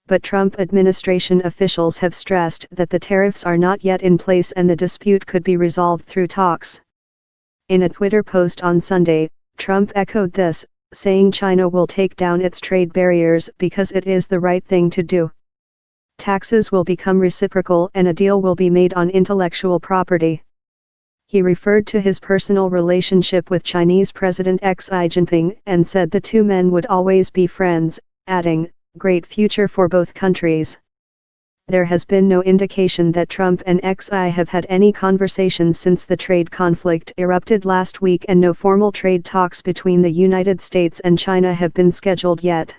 but Trump administration officials have stressed that the tariffs are not yet in place and the dispute could be resolved through talks. In a Twitter post on Sunday, Trump echoed this, saying China will take down its trade barriers because it is the right thing to do. Taxes will become reciprocal and a deal will be made on intellectual property. He referred to his personal relationship with Chinese President Xi Jinping and said the two men would always be friends, adding, "Great future for both countries." There has been no indication that Trump and Xi have had any conversations since the trade conflict erupted last week, and no formal trade talks between the United States and China have been scheduled yet.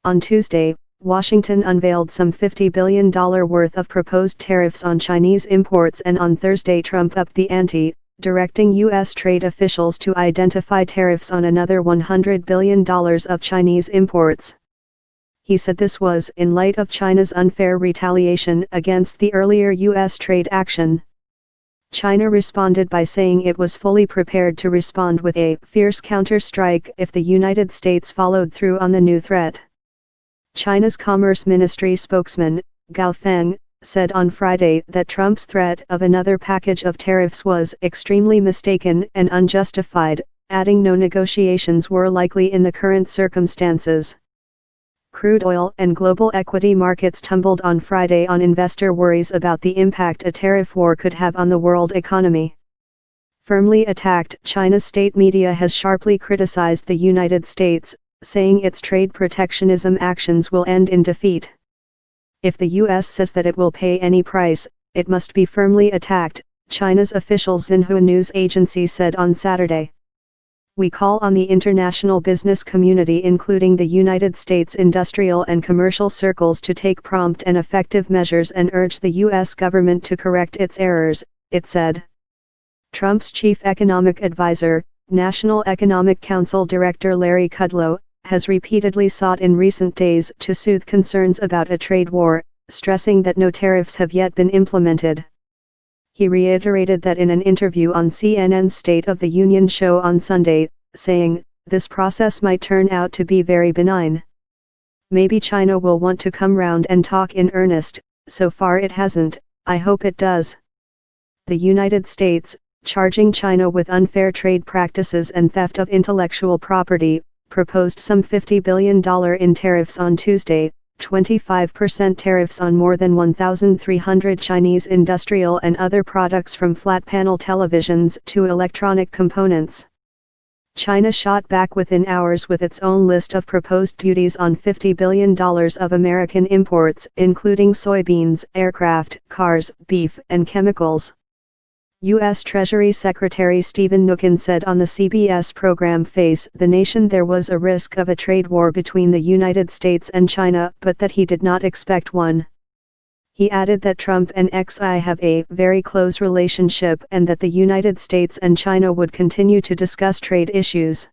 On Tuesday, Washington unveiled some $50 billion worth of proposed tariffs on Chinese imports, and on Thursday Trump upped the ante, directing U.S. trade officials to identify tariffs on another $100 billion of Chinese imports. He said this was in light of China's unfair retaliation against the earlier U.S. trade action. China responded by saying it was fully prepared to respond with a fierce counter-strike if the United States followed through on the new threat. China's Commerce Ministry spokesman, Gao Feng, said on Friday that Trump's threat of another package of tariffs was extremely mistaken and unjustified, adding no negotiations were likely in the current circumstances. Crude oil and global equity markets tumbled on Friday on investor worries about the impact a tariff war could have on the world economy. Firmly attacked, China's state media has sharply criticized the United States, saying its trade protectionism actions will end in defeat. If the U.S. says that it will pay any price, it must be firmly attacked, China's official Xinhua news agency said on Saturday. We call on the international business community, including the United States industrial and commercial circles, to take prompt and effective measures and urge the U.S. government to correct its errors, it said. Trump's chief economic advisor, National Economic Council Director Larry Kudlow, has repeatedly sought in recent days to soothe concerns about a trade war, stressing that no tariffs have yet been implemented. He reiterated that in an interview on CNN's State of the Union show on Sunday, saying, "This process might turn out to be very benign. Maybe China will want to come round and talk in earnest, so far it hasn't, I hope it does." The United States, charging China with unfair trade practices and theft of intellectual property, proposed some $50 billion in tariffs on Tuesday, 25% tariffs on more than 1,300 Chinese industrial and other products from flat panel televisions to electronic components. China shot back within hours with its own list of proposed duties on $50 billion of American imports, including soybeans, aircraft, cars, beef, and chemicals. U.S. Treasury Secretary Stephen Mnuchin said on the CBS program Face the Nation there was a risk of a trade war between the United States and China, but that he did not expect one. He added that Trump and Xi have a very close relationship and that the United States and China would continue to discuss trade issues.